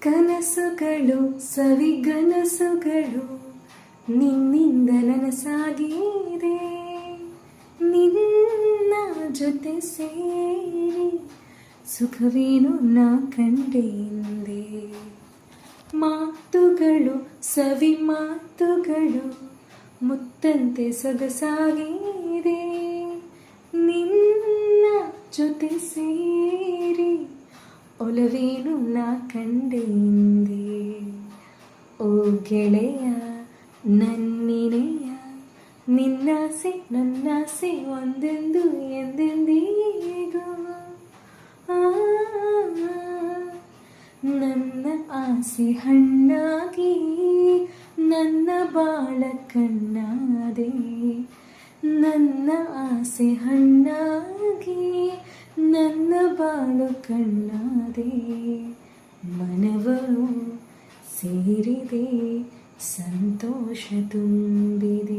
ಕನಸುಗಳು ಸವಿಗನಸುಗಳು ನಿನ್ನಿಂದ ನನಸಾಗಿದೆ. ನಿನ್ನ ಜೊತೆ ಸೇರಿ ಸುಖವೇನು ನಾ ಕಂಡೆಂದೆ. ಮಾತುಗಳು ಸವಿ ಮಾತುಗಳು ಮುತ್ತಂತೆ ಸೊಗಸಾಗಿದೆ. ನಿನ್ನ ಜೊತೆ ಸೇರಿ ಒಲವೇನು ನಾ ಕಂಡೆಂದೆ. ಓ ಗೆಳೆಯ ನನ್ನಿನೆಯ ನಿನ್ನಾಸೆ ನನ್ನಾಸೆ ಒಂದೆಂದು ಎಂದೆಂದಿಗೂ. ನನ್ನ ಆಸೆ ಹಣ್ಣಾಗಿ ನನ್ನ ಬಾಳ ಕಣ್ಣಾದೆ. ನನ್ನ ಆಸೆ ಹಣ್ಣಾಗಿ ನನ್ನ ಬಾಳು ಕಣ್ಣಾದೆ. ಮನವನು ಸೇರಿದೆ ಸಂತೋಷ ತುಂಬಿದೆ.